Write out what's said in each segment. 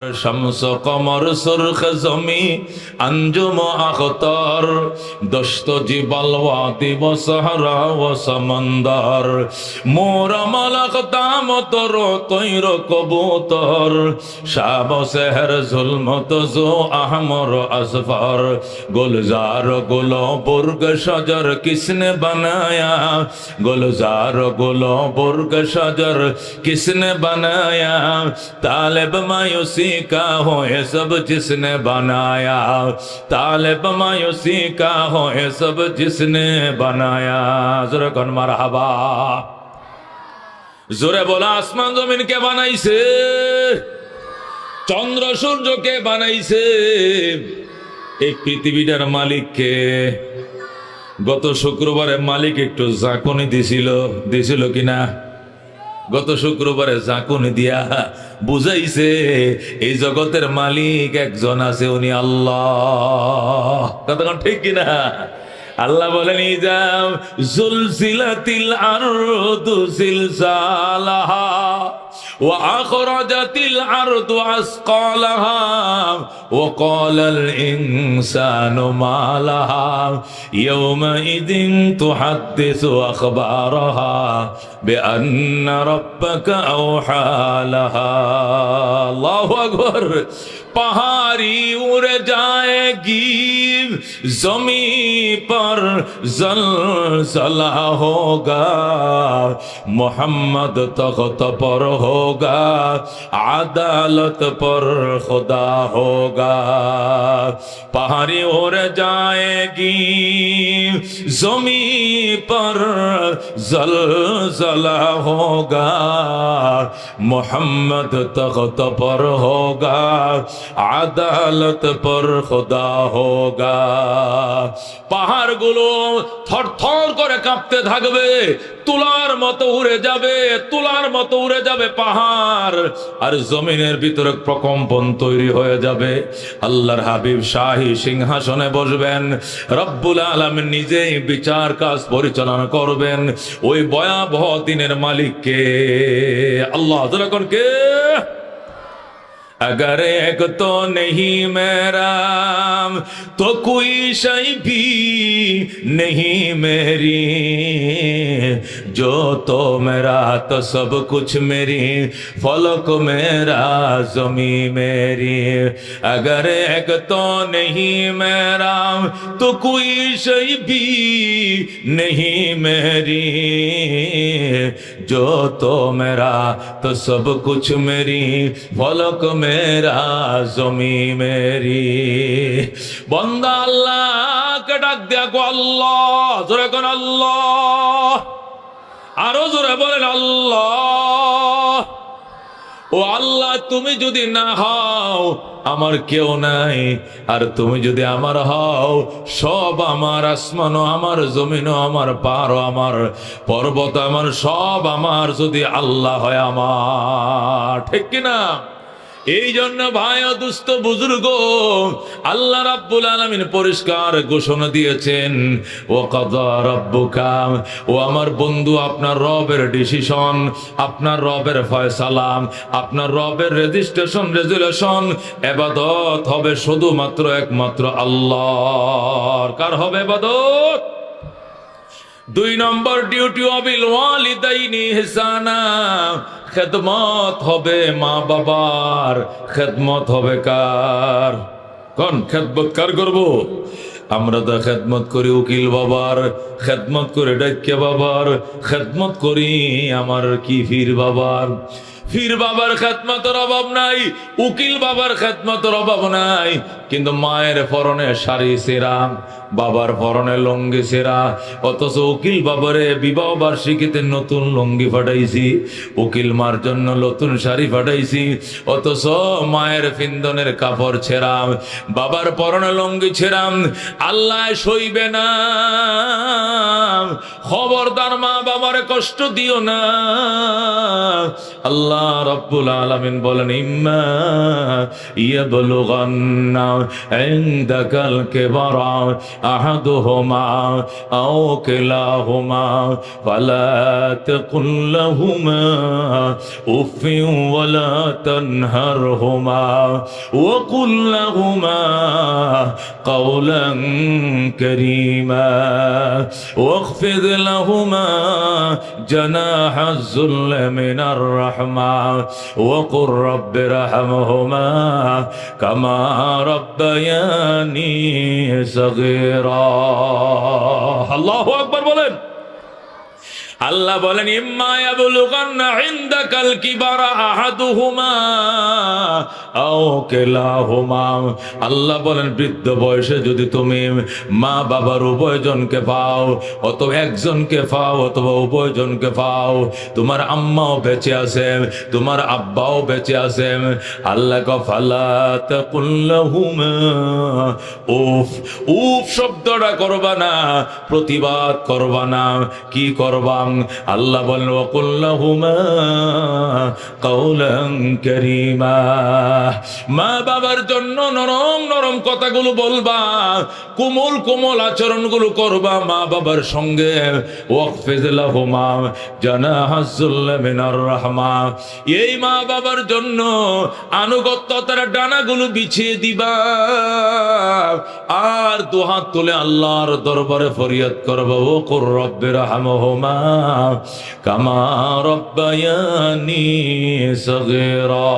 शम्स कमर सुर्ख जमी अंजुम अख्तर दश्त जिबल वादी व सहरा व समंदर मोरा मलक दाम तरो तैर कबूतर शाब सहर जुल्मत जो अहमर असफर गुलजार गुलो बुर्ग शजर किसने बनाया गुलजार गुलो बुर्ग शजर किसने बनाया तालिब मायूसी का हो ये सब जिसने बनाया तालिब मायूसी का हो ये सब जिसने बनाया जोरे कौन मरहबा जोरे बोला आसमान जमीन के बनाइছে চন্দ্র সূর্যকে বানাইছে এই পৃথিবীটার মালিক কে গত শুক্রবারে মালিক একটু জাকুনি দিছিল কিনা গত শুক্রবারে জাকুনি দিয়া বুঝাইছে এই জগতের মালিক একজন আছে উনি আল্লাহ কতক্ষণ ঠিক কিনা আল্লাহ বলেন ইজাম জুলজিলাতিল আরদু জিলজালাহা ওয়া আখরাজাতিল আরদু আসকালাহা ওয়া ক্বালাল ইনসানু মা লাহা ইয়াওমাইদিন তুহাদ্দিসু আখবারাহা বিআন্না রাব্বাকা আওহা লাহা আল্লাহু আকবার पहाड़ी उड़ जाएगी जमी पर ज़लज़ला होगा मोहम्मद तख्त पर होगा अदालत पर खुदा होगा पहाड़ी उड़ जाएगी जमी पर ज़लज़ला होगा मोहम्मद तख्त पर होगा আদালত পর খোদা হোগা পাহাড়গুলো থরথর করে কাঁপতে থাকবে তুলার মতো উড়ে যাবে পাহাড় আর জমিনের ভিতরে প্রকম্পন তৈরি হয়ে যাবে আল্লাহর হাবিব শাহী সিংহাসনে বসবেন রব্বুল আলামিন নিজেই বিচার কাজ পরিচালনা করবেন ওই ভয়াবহ দিনের মালিককে আল্লাহ যখন কে अगर एक तो नहीं मेरा तो कोई शय भी नहीं मेरी जो तो मेरा तो सब कुछ मेरी फलक मेरा जमी मेरी अगर एक तो नहीं मेरा तो कोई शय भी नहीं मेरी जो तो मेरा तो सब कुछ मेरी फलक मेरा जमी मेरी बंदा अल्लाह के डाक दिया को अल्लाह जोरे कोन अल्लाह आरो जोरे बोलेन अल्लाह ও আল্লাহ তুমি যদি না হও আমার কেউ নাই আর তুমি যদি আমার হও সব আমার আসমানও আমার জমিনও আমার পাহাড়ও আমার পর্বত আমার সব আমার যদি আল্লাহ হয় আমার ঠিক কি না এই জন্য ভাই ও দুস্থ বুজুর্গ আল্লাহ রাব্বুল আলামিন পরিষ্কার ঘোষণা দিয়েছেন ও কাযা রাব্বুকা ও আমার বন্ধু আপনার রবের ডিসিশন আপনার রবের ফয়সালা আপনার রবের রেজুলেশন ইবাদত হবে শুধুমাত্র একমাত্র আল্লাহর কার হবে ইবাদত দুই নম্বর ডিউটি অবিল ওয়ালিদাইনি ইহসানা খেদমত হবে মা বাবার খেদমত হবে কার কোন খেদমত কার করব আমরা তো খেদমত করি উকিল বাবার খেদমত করে ডাক্কে বাবার খেদমত করি আমার কি ফির বাবার ফির বাবার খেদমতের অভাব নাই উকিল বাবার খেদমতের অভাব নাই কিন্তু মায়ের পরনে শাড়ি সেরা বাবার পরনে লুঙ্গি সেরা অথচ উকিল বাবারে বিবাহ বার্ষিকীতে নতুন লুঙ্গি ফাটাইছি উকিল মার জন্য নতুন শাড়ি ফাটাইছি অথচ মায়ের ফিন্দনের কাপড় ছেড়াম বাবার পরনে লুঙ্গি ছেড়াম আল্লাহ সইবে না খবরদার মা বাবার কষ্ট দিও না আল্লাহ আল্লাহ রাব্বুল আলামিন বলেন ইম্মা ইয়াবলুগান্না ইনদাকাল কিবারা আহাদুহুমা আও কিলাহুমা ফালা তাকুল লাহুমা উফিন ওয়ালা তানহারহুমা ওয়া কুল লাহুমা কাওলান কারীমা واخفض لهما جناح الذل من الرحمة وقل رب ارحمهما كما ربياني صغيرا الله أكبر বলেন আল্লাহ বলেন ইম্মা ইয়াবলুগান্না ইনদাকাল কিবারা আহাদুহুমা আও কিলাহুমা আল্লাহ বলেন বৃদ্ধ বয়সে যদি তুমি মা বাবার উভয়জনকে পাও অথবা একজনকে পাও অথবা উভয়জনকে পাও তোমার আম্মাও বেঁচে আছে তোমার আব্বাও বেঁচে আছে আল্লাহ ফালা তাকুল লাহুমা উফ উফ শব্দটা করবা না প্রতিবাদ করবা না কি করবা আল্লাহ বলেন ওয়াকুল লাহুমা কাওলান কারীমা মা বাবার জন্য নরম নরম কথাগুলো বলবা কোমল কোমল আচরণগুলো করবা মা বাবার সঙ্গে ওয়াকফিজ লাহুমা জানাহাজ যুল্লি মিনার রাহমা এই মা বাবার জন্য আনুগত্যতার ডানাগুলো বিছিয়ে দিবা আর দুহাত তুলে আল্লাহর দরবারে ফরিয়াদ করবা ওয়াকুর রব্বির রহমহুমা কামা রব্বায়ানি সগীরা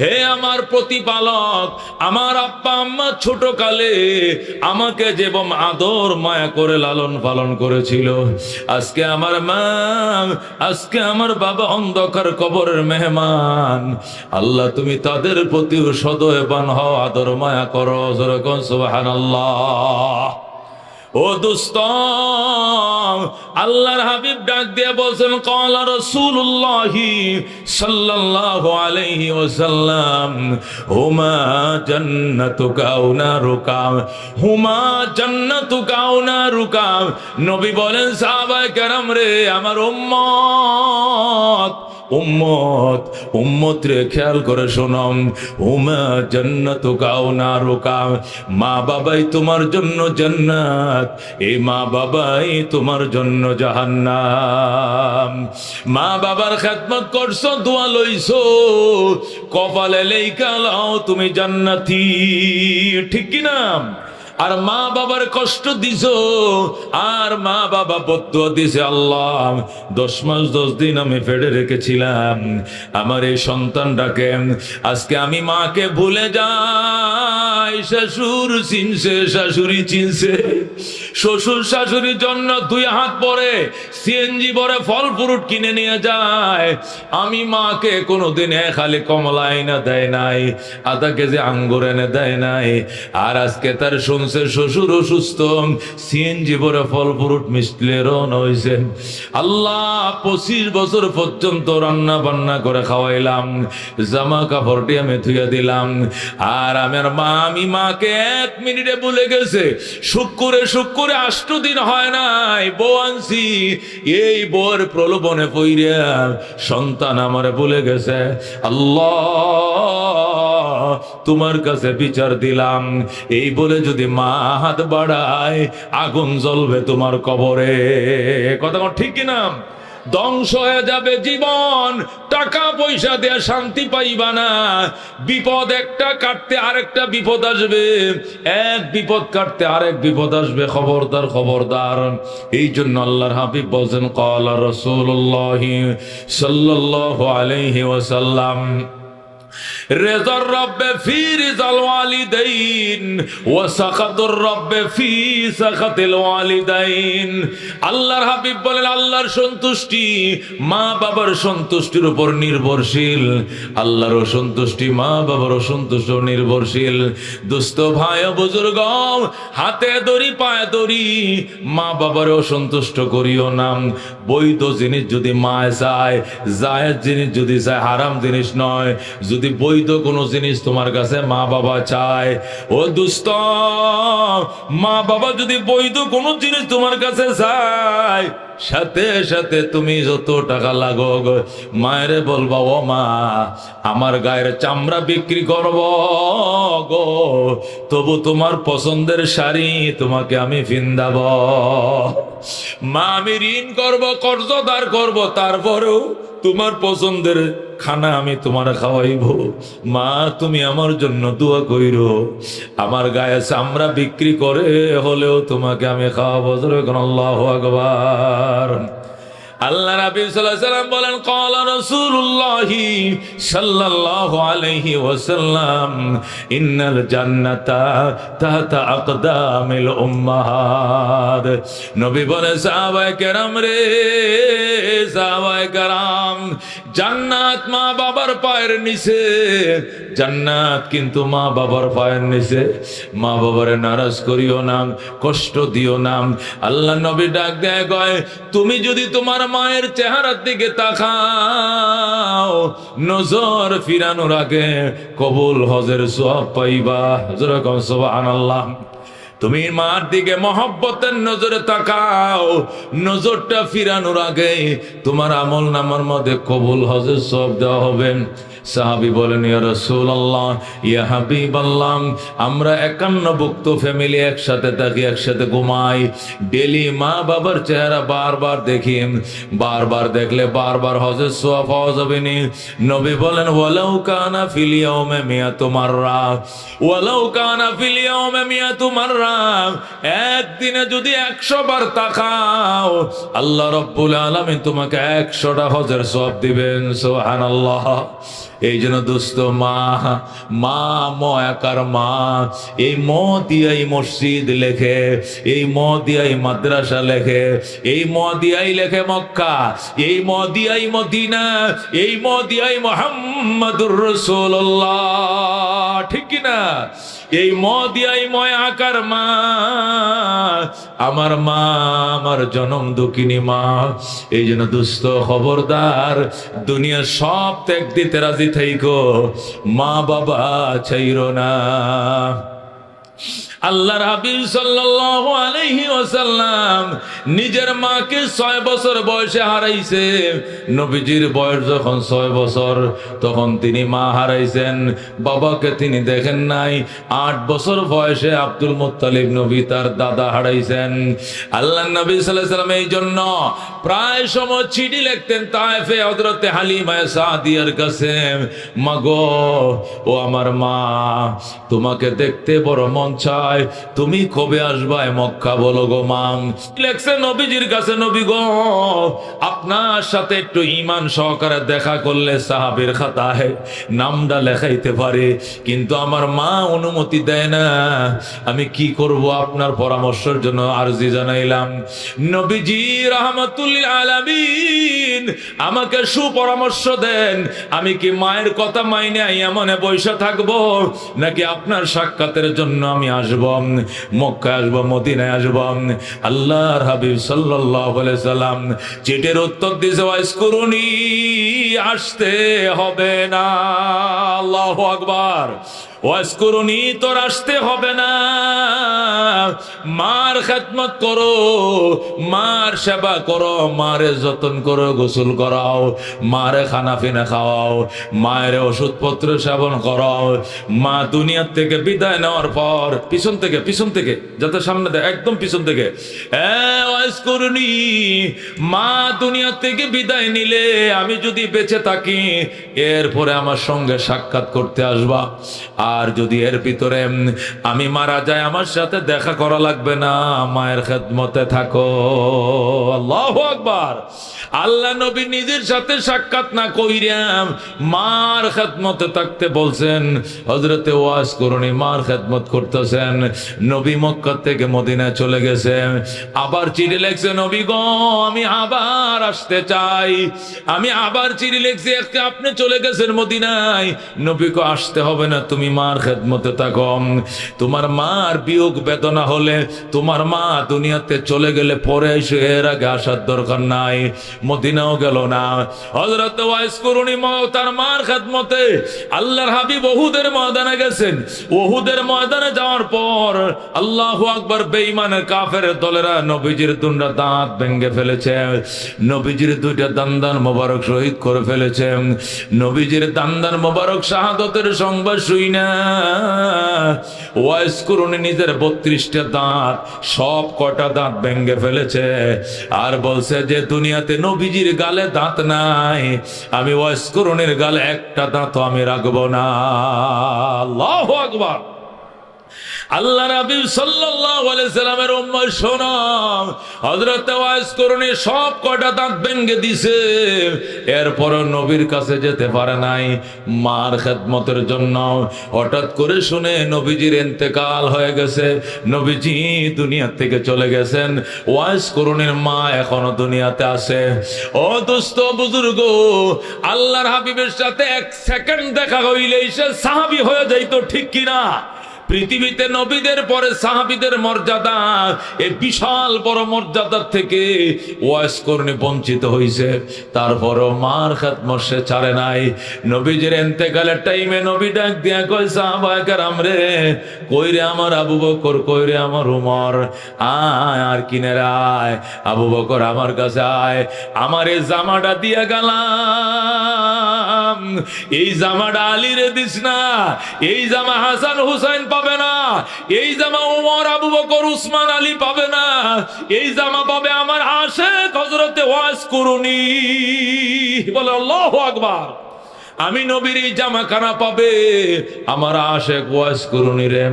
হে আমার প্রতিপালক আমার আব্বা আম্মা ছোট কালে আমাকে যেমন আদর মায়া করে লালন পালন করেছিল আজকে আমার মা আজকে আমার বাবা অন্ধকার কবরের মেহমান আল্লাহ তুমি তাদের প্রতি সদয়বান হও আদর মায়া করো যেরকম সুবহানাল্লাহ ও দোস্ত আল্লাহর হাবিব ডাক দিয়ে বলেন ক্বালা রাসূলুল্লাহ সাল্লাল্লাহু আলাইহি ওয়াসাল্লাম হুমা জান্নাতুকা ওয়া নারুকা হুমা জান্নাতুকা ওয়া নারুকা নবী বলেন সাহাবায়ে কেরাম রে আমার উম্মত উম্মত উম্মত রে খেয়াল করে শোনো হুমা জান্নাতুকা ওয়া নারুকা মা বাবাই তোমার জন্য জান্নাত এই মা বাবাই তোমার জন্য জাহান্নাম মা বাবার খেদমত করছো দোয়া লইছো কপালে লেখা লাও তুমি জান্নাতি ঠিক কি না আর মা বাবার কষ্ট দিছো আর মা বাবা বদুয়া দিছে আল্লাহ 10 মাস 10 দিন আমি ফেডে রেখেছিলাম আমার এই সন্তানটাকে আজকে আমি মাকে ভুলে যাই শ্বশুর চিনছে শাশুড়ি চিনছে শ্বশুর শাশুড়ির জন্য 2 হাত পরে সিএনজি ভরে ফল ফ্রুট কিনে নিয়ে যায় আমি মাকে কোনোদিন খালি কমলা এনে দেয় নাই আধা কেজি আঙ্গুর এনে দেয় নাই আর আজকে তার শ্বশুর অসুস্থ সিএনজি ভরে ফল ফ্রুট মিষ্টি রওনা হয়েছে আল্লাহ 25 বছর পর্যন্ত রান্না বান্না করে খাওয়াইলাম জামা কাপড় দিয়ে আমি ধুইয়া দিলাম আর আমি মাকে 1 মিনিটে ভুলে গেছে শুক্রে 8 দিন হয় নাই বউ আনছি এই বউর প্রলোভনে পইরা সন্তান আমারে ভুলে গেছে আল্লাহ তোমার কাছে বিচার দিলাম এই বলে যদি মা হাত বাড়ায় আগুন জ্বলবে তোমার কবরে কথা ঠিক কিনা ধ্বংস হয়ে যাবে জীবন টাকা পয়সা দিয়ে শান্তি পাইবা না বিপদ একটা কাটতে আরেকটা বিপদ আসবে এক বিপদ কাটতে আরেক বিপদ আসবে খবরদার খবরদার এই জন্য আল্লাহর হাবিব বলেন ক্বালা রাসূলুল্লাহ সাল্লাল্লাহু আলাইহি ওয়াসাল্লাম রেজার রব্বে ফি রিজাল ওয়ালিদাইন ওয়া সাখাতুর রব্বে ফি সাখাতিল ওয়ালিদাইন আল্লাহর হাবিব বলেন আল্লাহর সন্তুষ্টি মা বাবার সন্তুষ্টির উপর নির্ভরশীল আল্লাহর সন্তুষ্টি মা বাবার সন্তুষ্টি নির্ভরশীল দোস্ত ভাই বুজুর্গ হাতে দড়ি পায়ে দড়ি মা বাবার অসন্তুষ্ট করিও না বৈধ জিনিস যদি মা চায় জায়েজ জিনিস যদি চায় হারাম জিনিস নয় যদি বৈধ বৈধ কোনো জিনিস তোমার কাছে মা বাবা চায়, ও দুস্থ, মা বাবা যদি বৈধ কোনো জিনিস তোমার কাছে চায়, সাথে সাথে তুমি যত টাকা লাগো মায়েরে বলবা, ও মা আমার গায়ের চামড়া বিক্রি করব গো, তবু তোমার পছন্দের শাড়ি তোমাকে আমি ফিন্দাব। মা আমি ঋণ করব, কর্জদার করব, তারপরেও তোমার পছন্দের খানা আমি তোমার খাওয়াইব। মা তুমি আমার জন্য দোয়া কইরো, আমার গায়ে চামড়া বিক্রি করে হলেও তোমাকে আমি খাওয়াবো। আল্লাহু আকবার। আল্লাহ নবী সাল্লাল্লাহু আলাইহি ওয়াসাল্লাম বলেন, ক্বালা রাসূলুল্লাহ সাল্লাল্লাহু আলাইহি ওয়াসাল্লাম, ইন্নাল জান্নাতা তাহতা আকদামিল উম্মাহাত। নবী বলেন, সাহাবায়ে কেরাম রে, সাহাবায়ে কেরাম, জান্নাত মা বাবার পায়ের নিচে, জান্নাত কিন্তু মা বাবার পায়ের নিচে। মা বাবারে নারাজ করিও না, কষ্ট দিও না। আল্লাহ নবী ডাক দেয়, কয় তুমি যদি তোমার মায়ের চেহারার দিকে তাকাও, নজর ফিরানোর আগে কবুল হজের সওয়াব পাইবা। যেরকম সুবহানাল্লাহ। তুমি মার দিকে মহব্বতের নজরে তাকাও, নজরটা ফিরানোর আগে তোমার আমল নামার মধ্যে কবুল হজের সওয়াব দেওয়া হবে। সাহাবী বলেন, ইয়া রাসূলুল্লাহ, ইয়া হাবিবাল্লাহ, আমরা 51 ফ্যামিলি একসাথে থাকি, একসাথে ঘুমাই, ডেলি মা বাবার চেহারা বারবার দেখি, বারবার দেখলে বারবার হজের সওয়াব পাওয়া যাবে নি? নবী বলেন, ওয়ালাউ কানা ফিল ইয়াউমি মিয়াতু মাররা, ওয়ালাউ কানা ফিল ইয়াউমি মিয়াতু মাররা, একদিনে যদি 100 বার তাকাও, আল্লাহ রাব্বুল আলামিন তোমাকে 100টা হজের সওয়াব দিবেন। সুবহানাল্লাহ। এই জন্য দোস্ত, মা মা ময়াকার মা, এই ম দিয়াই মসজিদ লেখে, এই ম দিয়াই মাদ্রাসা লেখে, এই ম দিয়াই লেখে মক্কা, এই ম দিয়াই মদিনা, এই ম দিয়াই মুহাম্মাদুর রাসূলুল্লাহ। ঠিক কি না? এই ম দিয়াই ময়াকার মা, আমার মা, আমার জনম দুঃখিনী মা। এই জন্য দুস্থ, খবরদার, দুনিয়ার সব ত্যাগ দিতে রাজি থাইকো, মা বাবা ছাইরো না। আল্লাহর হাবিব সাল্লাল্লাহু আলাইহি ওয়াসাল্লাম নিজের মাকে 6 বছর বয়সে হারাইছে। নবীজির বয়স যখন 6 বছর, তখন তিনি মা হারাইছেন, বাবাকে তিনি দেখেন নাই। 8 বছর বয়সে আব্দুল মুত্তালিব নবী তার দাদা হারাইছেন। আল্লাহর নবী সাল্লাল্লাহু আলাইহি ওয়াসাল্লাম এই জন্য প্রায় সময় চিঠি লিখতেন তায়েফে হযরতে হালিমা সাদিয়ার কাছে, মাগো ও আমার মা, তোমাকে দেখতে বড় মন চায়, তুমি কবে আসবা মক্কা, বলো গো মা। লেখছে নবীজির কাছে, নবী গো, আপনার সাথে একটু ঈমান সহকারে দেখা করলে সাহাবীর খাতায় নামটা লেখাইতে পারে, কিন্তু আমার মা অনুমতি দেয় না। আমি কি করব? আপনার পরামর্শের জন্য আরজি জানাইলাম। নবীজি রাহমাতুল লিল আলামিন আমাকে সুপরামর্শ দেন, আমি কি মায়ের কথা মাইনে এমনে বৈশা থাকবো, নাকি আপনার সাক্ষাতের জন্য আমি আসব, মক্কা আসব, মদিনায় আসব? আল্লাহর হাবিব সাল্লাল্লাহু আলাইহি সাল্লাম চিঠির উত্তর দিয়েছে, ওয়াজকুরুনি, আসতে হবে না। আল্লাহু আকবার। ওয়াজকুরুনি, তোর আসতে হবে না, মার খেদমত করো, মার সেবা করো, মারে যতন করো, গোসল করাও, মারে খানা পিনা খাওয়াও, মায়ের ওষুধপত্র সেবন করাও। মা দুনিয়ার থেকে বিদায় নেওয়ার পর পিছন থেকে যাতে সামনে দেয়, একদম পিছন থেকে, ওয়াজকুরুনি, মা দুনিয়ার থেকে বিদায় নিলে আমি যদি বেঁচে থাকি এরপরে আমার সঙ্গে সাক্ষাৎ করতে আসবা, আর যদি এর ভিতরে আমি মারা যাই আমার সাথে দেখা করা লাগবে না, মায়ের খেদমতে থাকো। আল্লাহু আকবার। আল্লাহ নবী নিজের সাথে সাক্ষাৎ না কইরাম মার খেদমতে থাকতে বলছেন। হযরতে ওয়াজকুরুনি মার খেদমত করতেছেন। নবী মক্কা থেকে মদিনায় চলে গেছে। আবার চিঠি লিখছে, নবী গো আমি আবার আসতে চাই। আমি আবার চিঠি লিখছি, আপনি চলে গেছেন মদিনায়, নবী গো আসতে হবে না, তুমি মার খেদমতে থাকো। তোমার মার বিয়োগ বেদনা হলে, তোমার মা দুনিয়াতে চলে গেলে পরে এসে, এর আগে আসার দরকার নাই। মদিনাও গেল না। হযরত ওয়াইস করুনি তার মার খেদমতে আল্লাহর হাবিব ওহুদের ময়দানে গেছেন। ওহুদের ময়দানে যাওয়ার পর আল্লাহু আকবার, বেঈমানের কাফেরের দলেরা নবীজির দুইটা দাঁত ভেঙে ফেলেছে, নবীজির দুইটা দান্দান মোবারক শহীদ করে ফেলেছে। নবীজির দান্দান মোবারক শাহাদতের সংবাদ শুই না ওয়াইস করুনি নিজের 32টা দাঁত, সব কটা দাঁত ভেঙে ফেলেছে। আর বলছে যে দুনিয়াতে নবীজির গালে দাঁত নাই, আমি ওয়াইস করুনির গালে একটা দাঁত আমি রাখবো না। আল্লাহু আকবার। আল্লাহ নবী সাল্লাল্লাহু আলাইহি সাল্লামের উম্মত শোনো, হযরত ওয়াইস করুনি সব কটা দাঁত ভেঙে দিছে, এরপর নবীর কাছে যেতে পারে নাই মার খেদমতের জন্য। হঠাৎ করে শুনে নবীজির ইন্তেকাল হয়ে গেছে, নবীজি দুনিয়া থেকে চলে গেছেন। ওয়াইস করুনির মা এখনো দুনিয়াতে আছে। ও দোস্ত বুজুর্গ, আল্লাহর হাবিবের সাথে এক সেকেন্ড দেখা হইলেই সে সাহাবী হয়ে যাইতো, ঠিক কিনা? পৃথিবীতে নবীদের পরে সাহাবীদের মর্যাদা, এই বিশাল বড় মর্যাদার থেকে ওয়াইস করুনি বঞ্চিত হয়েছে। তারপরও মার খেদমত সে ছাড়ে নাই। নবীজির ইন্তেকালের টাইমে নবী ডাক দিয়া কয়, সাহাবায়ে কেরাম রে, কই রে আমার আবু বকর, কই রে আমার উমর, আয় আর কিনে আয়। আবু বকর আমার কাছে আয়, আমার এই জামাটা দিয়ে গেলাম, এই জামাটা আলীরে দিস না, এই জামা হাসান হুসাইন পাবে না, এই জামা ওমর আবু বকর উসমান আলী পাবে না, এই জামা পাবে আমার আশিক হযরতে ওয়াইস করুনি। বলে আল্লাহু আকবার। আমি নবীর এই জামা খানা পাবে আমার আশিক ওয়াইস করুনি রে,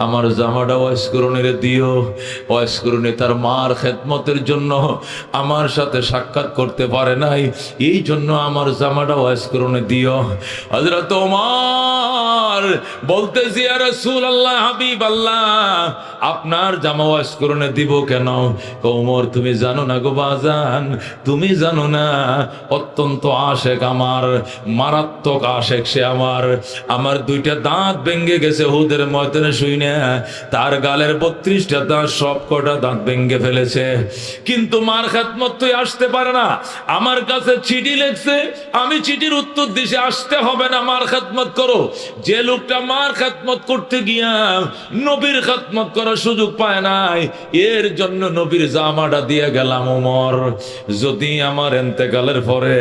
আমার জামাটা ওয়াইস করুনি রে দিও। ওয়াইস করুনি তার মার খেদমতের জন্য আমার সাথে সাক্ষাৎ করতে পারে নাই, এই জন্য আমার জামাটা ওয়াইস করুনি দিও। হযরত ওমর বলতেছি, ইয়া রাসূলুল্লাহ, হাবিবাল্লাহ, আপনার জামা ওয়াইস করুনি দিব কেন? ওমর তুমি জানো না গো বাজান, তুমি জানো না, অত্যন্ত আশিক আমার, মারাত্মক আশিক সে আমার। আমার দুইটা দাঁত ভেঙে গেছে হুদের ময়দানে শুই না, তার গালের 32টা দাঁত সব কটা দাঁত ভেঙে ফেলেছে, কিন্তু মার খেদমত তুই আসতে পারে না। আমার কাছে চিঠি লিখছে, আমি চিঠির উত্তর দিছি আসতে হবে না, মার খেদমত করো। যে লোকটা মার খেদমত করতে গিয়া নবীর খেদমত করার সুযোগ পায় নাই, এর জন্য নবীর জামাটা দিয়ে গেলাম ওমর। যদি আমার ইন্তেকালের পরে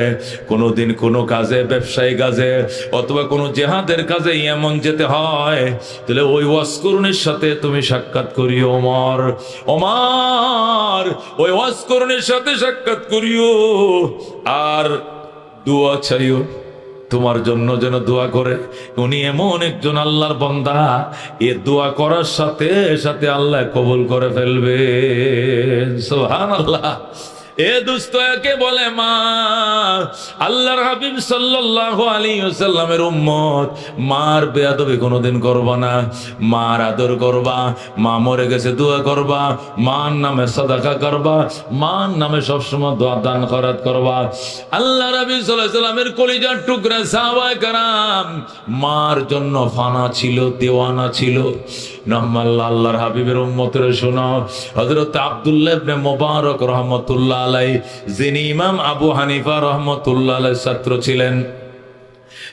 কোনোদিন কোনো কাজে, ব্যবসায়ী কাজে অথবা কোনো জিহাদের কাজে এমন যেতে হয়, তাহলে ওই ওয়াইস করুনির সাথে তুমি সাক্ষাৎ করিও ওমর। ওমর ওই ওয়াইস করুনির সাথে সাক্ষাৎ করিও, আর দোয়া চাইও তোমার জন্য যেন দোয়া করে। উনি এমন একজন আল্লাহর বান্দা, এ দোয়া করার সাথে সাথে আল্লাহ কবুল করে ফেলবে। সুবহানাল্লাহ। এ দুস্থ একে বলে মা। আল্লাহর হাবিব সাল্লাল্লাহু আলাইহি ওয়াসাল্লামের উম্মত, মার বেয়াদবি কোনোদিন করবা না, মার আদর করবা, মা মরে গেছে দোয়া করবা, মার নামে সাদাকা করবা, মার নামে সবসময় দোয়া দান খয়রাত করবা। আল্লাহর হাবিব সাল্লাল্লাহু আলাইহি ওয়াসাল্লামের কলিজার টুকরা সাহাবায়ে কেরাম মার জন্য ফানা ছিল, দেওয়ানা ছিল। আল্লাহর হাবিবের উম্মতের শোনো, হযরত আব্দুল্লাহ ইবনে মুবারক রাহমাতুল্লাহ আলাইহি, যিনি ইমাম আবু হানিফা রাহমাতুল্লাহ আলাইহির ছাত্র ছিলেন,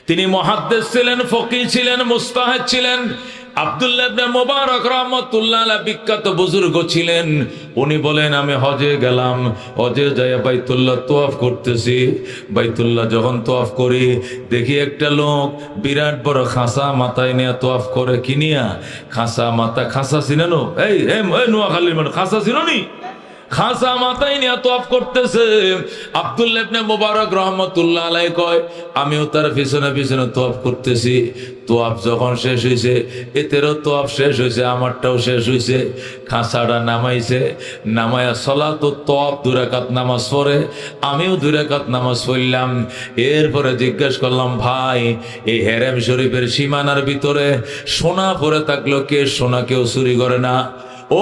তিনি মুহাদ্দিস ছিলেন, ফকিহ ছিলেন, মুজতাহিদ ছিলেন। আব্দুল্লাহ ইবনে মুবারক রাহমাতুল্লাহ আলাইহি বিখ্যাত বুজুর্গ ছিলেন। উনি বলেন, আমি হজে গেলাম, হজে যাইয়া বাইতুল্লাহ তোয়াফ করতেছি। বাইতুল্লাহ যখন তোয়াফ করি, দেখি একটা লোক বিরাট বড় খাসা মাথায় নিয়ে তোয়াফ করে। কিনিয়া খাসা মাথা, খাসা চিনেনো? এই নোয়াখালীর মানুষ খাসা চিনোনি? খাসা মাথায় নিয়ে তওয়াফ করতেছে। আব্দুল্লাহ ইবনে মুবারক রাহমাতুল্লাহ আলাইহি কয় আমিও তার পিছনে পিছনে তওয়াফ করতেছি। তওয়াফ যখন শেষ হয়েছে, এতেরও তওয়াফ শেষ হয়েছে, আমারটাও শেষ হয়েছে। খাসাটা নামাইছে, নামায়া সালাতুত তওয়াফ 2 রাকাত নামাজ পড়ে, আমিও 2 রাকাত নামাজ পড়লাম। এরপরে জিজ্ঞেস করলাম, ভাই এই হেরেম শরীফের সীমানার ভিতরে সোনা পড়ে থাকলো, কে সোনা কেউ চুরি করে না?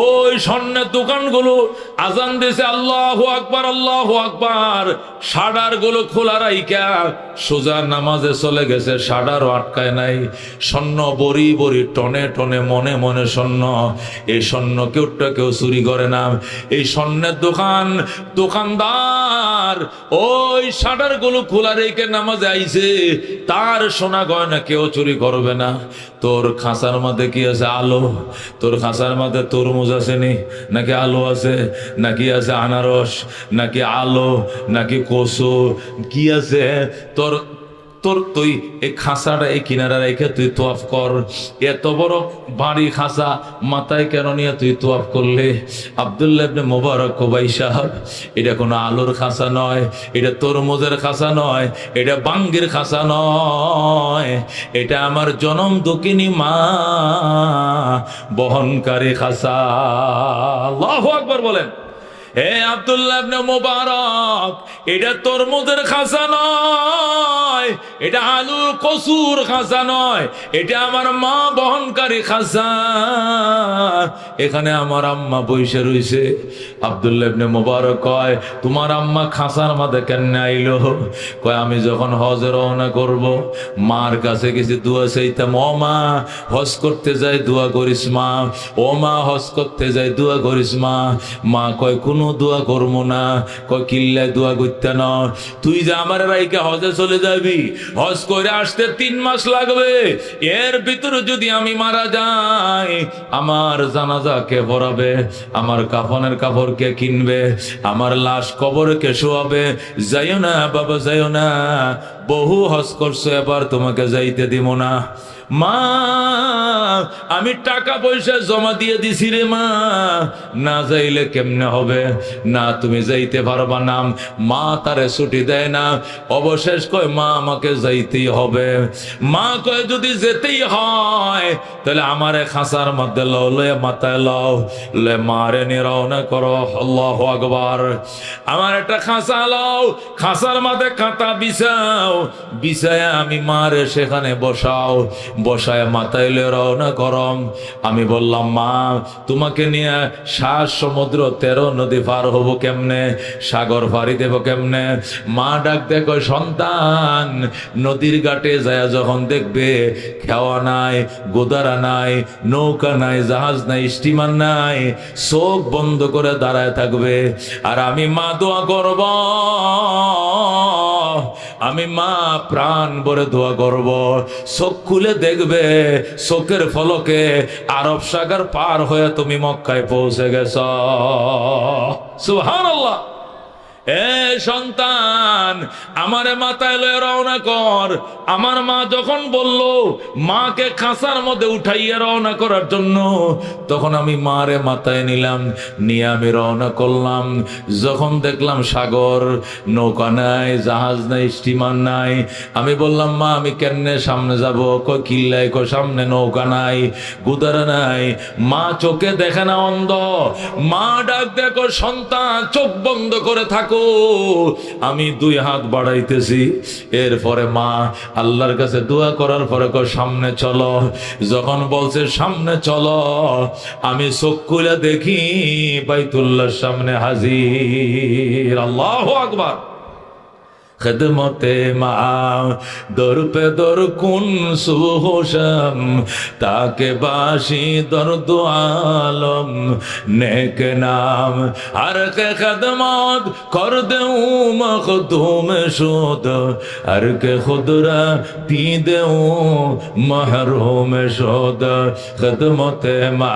ওই স্বর্ণের দোকানগুলো আজান দিয়েছে আল্লাহু আকবার আল্লাহু আকবার, শাটার গুলো খোলা রাইখা সোজা নামাজে চলে গেছে, শাটারও আটকায় নাই। স্বর্ণ বড়ি বড়ি টনে টনে মনে মনে স্বর্ণ। এই স্বর্ণ কেউ চুরি করে না। এই স্বর্ণের দোকানদার ওই শাটার গুলো খোলা রেখে নামাজে আইছে, তার সোনা গয়না কেউ চুরি করবে না। তোর খাঁচার মধ্যে কি আছে? আলো। তোর খাঁচার মধ্যে তরমুজ আছে নাকি আলো আছে? নাকি আছে আনারস? নাকি আলো? নাকি কচু? কি আছে তোর? তুই এই খাঁচাটা এই কিনারা রেখে তুই তোয়াফ কর। এত বড় বাড়ি খাঁচা মাথায় কেন নিয়ে তুই তোয়াফ করলে? আব্দুল্লাহ ইবনে মুবারক ভাই সাহেব, এটা কোনো আলোর খাঁচা নয়, এটা তরমুজের খাঁচা নয়, এটা বাঙ্গির খাঁচা নয়, এটা আমার জনম দুঃখিনী মা বহনকারী খাঁচা। আল্লাহু আকবার বলেন। হে আব্দুল্লাহ ইবনে মুবারক, এটা তরমুজের খাঁচা নয়, এটা আলু কচুর খাঁচা নয়, এটা আমার মা বহনকারী খাঁচা। এখানে আমার আম্মা বসে রইছে। আব্দুল্লাহ ইবনে মুবারক কয়, তোমার আম্মা খাঁচার মধ্যে কেন আইলো? কয়, আমি যখন হজে রওনা করব, মার কাছে গেছি দোয়া চাইতাম, ও মা হজ করতে যাই দোয়া করিস মা, ও মা হজ করতে যাই দোয়া করিস মা। মা কয়, কোনো দোয়া করবো না। কয়, কিল্লায় দোয়া করতে না, তুই যে আমার রাইকে হজে চলে যাবি, হজ করে আসতে 3 মাস লাগবে, এর ভিতরে যদি আমি মারা যাই, আমার জানাজা কে পড়াবে? আমার কাফনের কাপড় কে কিনবে? আমার লাশ কবরে কে শোয়াবে? যাইও না বাবা, যাইও না, বহু হজ করছো, এবার তোমাকে যাইতে দিব না। মা আমি টাকা পয়সা জমা দিয়ে দিছি রে মা, না যাইলে কেমনে হবে? না তুমি যাইতে পারবা না। মা তারে ছুটি দেয় না, অবশেষ কয় মা আমাকে যাইতেই হবে। মা কয় যদি যেতেই হয় তাহলে আমারে খাঁচার মধ্যে লও, লয়ে মাথায় লও, লে মারে নিয়ে রওনা করো। আল্লাহু আকবার। আমার একটা খাঁচা লও, খাঁচার মধ্যে কাঁটা বিছাও, বিছায়া আমি মারে সেখানে বসাও, বসায় মাথায় লয়ে রওনা করম। আমি বললাম, মা তোমাকে নিয়ে 7 সমুদ্র 13 নদী পার হবো কেমনে? সাগর পাড়ি দেব কেমনে? মা ডাক দেখো, সন্তান নদীর ঘাটে যায় যখন দেখবে খেওয়া নাই, গোদারা নাই, নৌকা নাই, জাহাজ নাই, স্টিমার নাই, চোখ বন্ধ করে দাঁড়ায় থাকবে। আর আমি মা দোয়া করব, আমি মা প্রাণ ভরে দোয়া করব, চোখ খুলে দেখবে চোখের ফলকে আরব সাগর পার হয়ে তুমি মক্কায় পৌঁছে গেছ। সুবহানাল্লাহ। এ সন্তান আমারে মাথায় লয়ে রওনা কর। আমার মা যখন বলল মাকে খাঁচার মধ্যে উঠাইয়া রওনা করার জন্য, তখন আমি মারে মাথায় নিলাম, নিয়ে আমি রওনা করলাম। যখন দেখলাম সাগর, নৌকা নাই, জাহাজ নাই, স্টিমার নাই, আমি বললাম, মা আমি কেমনে সামনে যাব? কই কিল্লাই, কই সামনে নৌকা নাই, গুদারা নাই। মা চোখে দেখে না, অন্ধ। মা ডাক দেখো, সন্তান চোখ বন্ধ করে থাকো। আমি 2 হাত বাড়াইতেছি। এরপরে মা আল্লাহর কাছে দোয়া করার পরে কয় সামনে চলো। যখন বলছে সামনে চলো, আমি চোখ খুলে দেখি বাইতুল্লাহর সামনে হাজির। আল্লাহু আকবার। खिदमते मा दर पे दर कुन सुहोशम ताके बाशी दर दो आलम नेक नाम हर के खदमत कर दूं मखदूम शुद हर के खुदरा पी दूं महरूम शुद खिदमते मा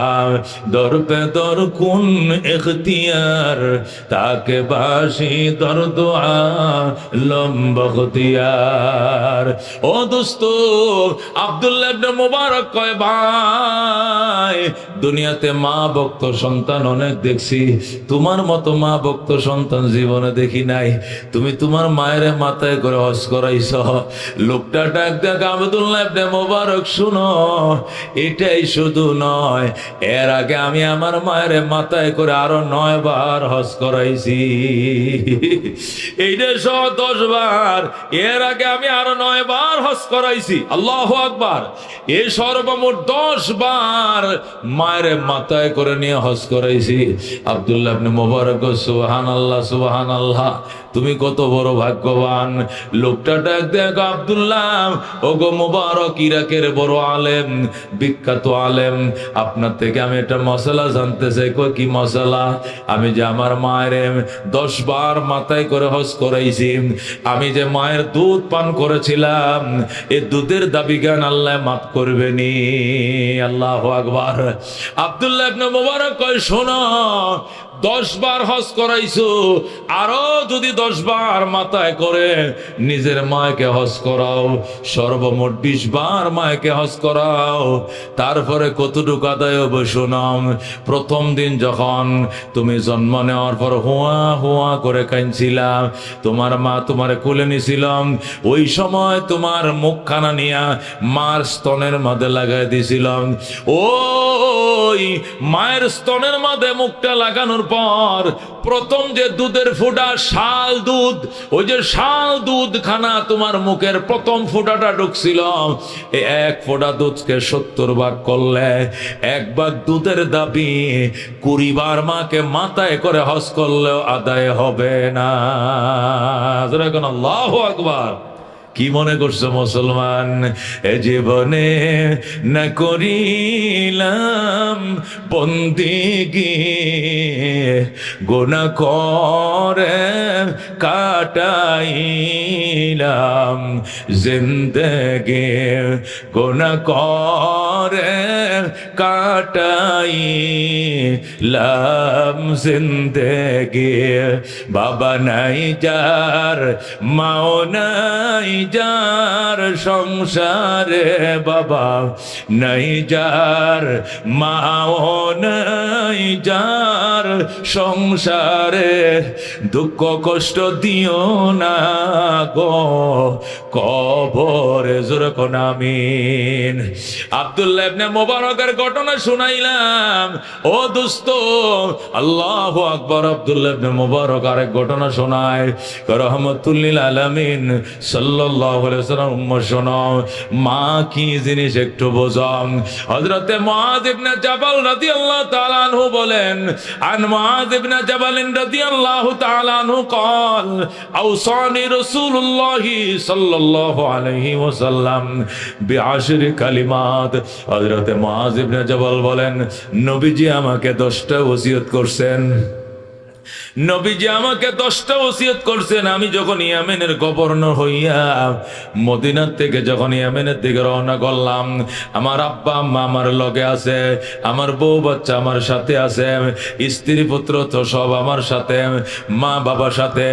दर पे दर कुन इख्तियार ताके बाशी दर दुआ কুল্লুম বখতিয়ার। ও দোস্ত, আব্দুল্লাহ ইবনে মুবারক কয়, ভাই দুনিয়াতে মা ভক্ত সন্তান অনেক দেখছি, তোমার মতো মা ভক্ত সন্তান জীবনে দেখি নাই। তুমি তোমার মায়ের মাথায় করে হজ করাইছ। লোকটা ডাক দেখ, আব্দুল্লাহ ইবনে মুবারক শুনো, এটাই শুধু নয়, এর আগে আমি আমার মায়ের মাথায় করে আরো 9 বার হজ করাইছি। এইটা সহ 10 বার, এর আগে আমি আরো 9 বার হজ করাইছি। আল্লাহু আকবার। এই সর্বমোট 10 বার মায়ের মাথায় করে নিয়ে হজ করাইছি। আব্দুল্লাহ ইবনে মুবারক, সুবহানাল্লাহ সুবহানাল্লাহ, তুমি কত বড় ভাগ্যবান। লোকটা ডাক দেখ, আব্দুল্লাহ ওগো মুবারক ইরাকের বড় আলেম, বিখ্যাত আলেম, আপনার থেকে আমি একটা মশলা জানতে চাই। কই কি মশলা? আমি যে আমার মায়ের 10 বার মাথায় করে হজ করাইছি, আমি যে মায়ের দুধ পান করেছিলাম, এই দুধের দাবি গান আল্লাহ মাফ করবেনি। আল্লাহু আকবার। আব্দুল্লাহ ইবনে মুবারক কয়, শোনো, 10 বার হজ করাইছো, আরো যদি 10 বার মাথায় করে নিজের মাকে হজ করাও, সর্বমোট 20 বার মাকে হজ করাও, তারপরে কতটুকু আদায় হবে শোনাম। প্রথম দিন যখন তুমি জন্ম নেওয়ার পর হুয়া হুয়া করে কাঁদছিলাম, তোমার মা তোমারে কোলে নিছিলাম, ওই সময় তোমার মুখখানা নিয়া মার স্তনের মধ্যে লাগাই দিছিলাম। ওই মায়ের স্তনের মধ্যে মুখটা লাগানোর পর প্রথম যে দুধের ফোঁটা, শাল দুধ, ওই যে শাল দুধ খানা তোমার মুখের প্রথম ফোঁটাটা ঢুকছিল, এই 1 ফোঁটা দুধকে 70 ভাগ করলে 1 ভাগ দুধের দাবি 20 বার মাকে মাথায় করে হজ করলেও আদায় হবে না। আল্লাহু আকবার। কি মনে করছো মুসলমান? এ জীবনে না করিলাম বন্দিগি, গুনাহ করে কাটাইলাম জিন্দেগি, গুনাহ করে কাটাইলাম জিন্দেগি। বাবা নাই যার, মাও নাই যার সংসারে, বাবা নাই যার, মাও নাই যার সংসারে, দুঃখ কষ্ট দিও না গো কবরে। জোরে কোন আমিন। আব্দুল্লাহ ইবনে মুবারকের ঘটনা শুনাইলাম। ও দোস্ত, আল্লাহু আকবার। আব্দুল্লাহ ইবনে মুবারক আরেক ঘটনা শোনায়, রহমাতুল লিল আলামিন সাল্লাল্লাহু আলাইহি ওয়াসাল্লাম উম্মত শোনো, মা কি জিনিস একটু বোঝো। হযরতে মুআয ইবনে জাবাল রাদিয়াল্লাহু তাআলা আনহু বলেন, আন মুআয ইবনে জাবাল রাদিয়াল্লাহু তাআলা আনহু قال اوصاني رسول الله صلى الله عليه وسلم بعشر كلمات। হযরতে মুআয ইবনে জাবাল বলেন, নবীজি আমাকে 10টা ওসিয়ত করছেন। নবীজি আমাকে 10টা ওসিয়ত করছেন। আমি যখন ইয়েমেনের গভর্নর হইয়া মদিনার থেকে যখন ইয়েমেনের দিকে রওনা করলাম, আমার আব্বা আম্মা আমার লগে আছে, আমার বউ বাচ্চা আমার সাথে আছে, স্ত্রী পুত্র তো সব আমার সাথে, মা বাবার সাথে।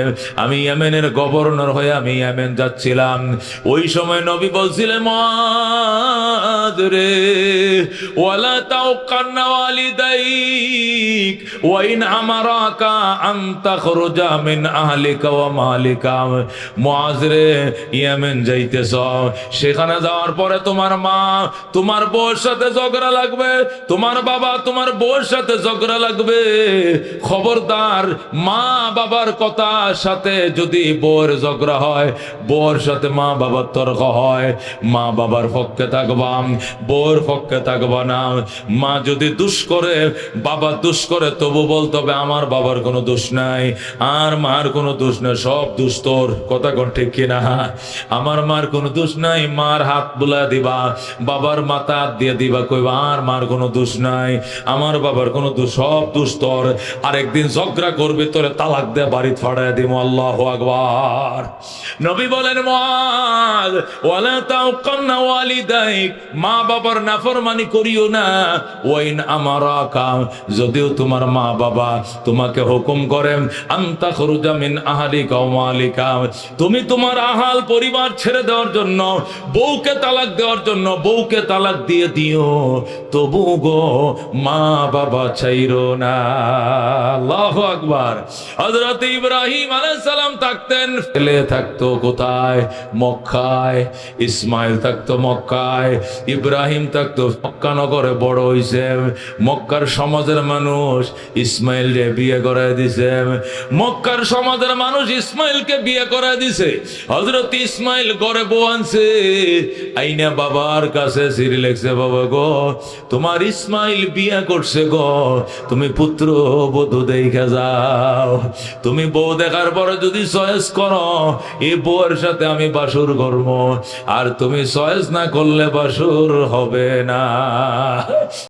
আমি ইয়েমেনের গভর্নর হয়ে আমি ইয়েমেন যাচ্ছিলাম। ওই সময় নবী বলছিলেন, মুআয রে, ওয়ালা তাওকান্না ওয়ালিদাইক ওয়া ইন আমারাকা আন তাখরুজা মিন আহলিকা ওয়া মালিকা। মুআয রে, ইয়েমেন যাইতেছ, সেখানে যাওয়ার পরে তোমার মা তোমার বউর সাথে ঝগড়া লাগবে, তোমার বাবা তোমার বউর সাথে ঝগড়া লাগবে। খবরদার, মা বাবার কথার সাথে যদি বউর ঝগড়া হয়, বউর সাথে মা বাবার তর্ক হয়, মা বাবার পক্ষে থাকবা, বউর পক্ষে থাকবা না। মা যদি দোষ করে, বাবা দোষ করে, তবু বলতে হবে আমার বাবার কোনো দোষ নাই, আর মার কোনো দোষ নাই, সব দোষ তোর। কথা কোন ঠিক কিনা? আমার মার কোনো দোষ নাই, মার হাত বুলা দিবা, বাবার মাথা হাত দিয়ে দিবা, কইবা আর মার কোনো দোষ নাই, আমার বাবার কোনো দোষ, সব দোষ তোর। আরেকদিন ঝগড়া করবে, তোরে তালাক দিয়ে বাড়ি ফাড়ায় দিব। আল্লাহু আকবার। নবী বলেন, মুআয ওয়ালা তাওকান্না ওয়ালিদাইক, মা বাবার নাফরমানি করিও না। ওয়াইন আমারাকা, যদিও তোমার মা বাবা তোমাকে হুকুম করেন আনতা খুরুজা মিন আহলিকা ওয়া মালিকা, তুমি তোমার আহাল পরিবার ছেড়ে দেওয়ার জন্য, বউকে তালাক দেওয়ার জন্য বউকে তালাক দিয়ে দিও, তবু গো মা বাবা চাইরো না। আল্লাহু আকবার। হযরত ইব্রাহিম আলাইহিস সালাম থাকতেন, ছেলে থাকতো কোথায়? মক্কায়। ইসমাইল থাকতো মক্কায়, ইব্রাহিম থাকতো মক্কা নগরে বড় হইছে। মক্কার সমাজের মানুষ ইসমাইল রে বিয়ে করায় দিছে, মক্কার সমাজের মানুষ ইসমাইলকে বিয়ে করায় দিছে। হযরত ইসমাইল ঘরে বউ আনছে, আইনা বাবার কাছে চিঠি লিখছে, বাবা গো তোমার ইসমাইল বিয়ে করছে গো, তুমি পুত্র বধূ দেখা যাও। তুমি বউ দেখার পরে যদি চয়েস করো এই বউয়ের সাথে আমি বাসর করবো, আর তুমি চয়েস না করলে বাসর হবে না।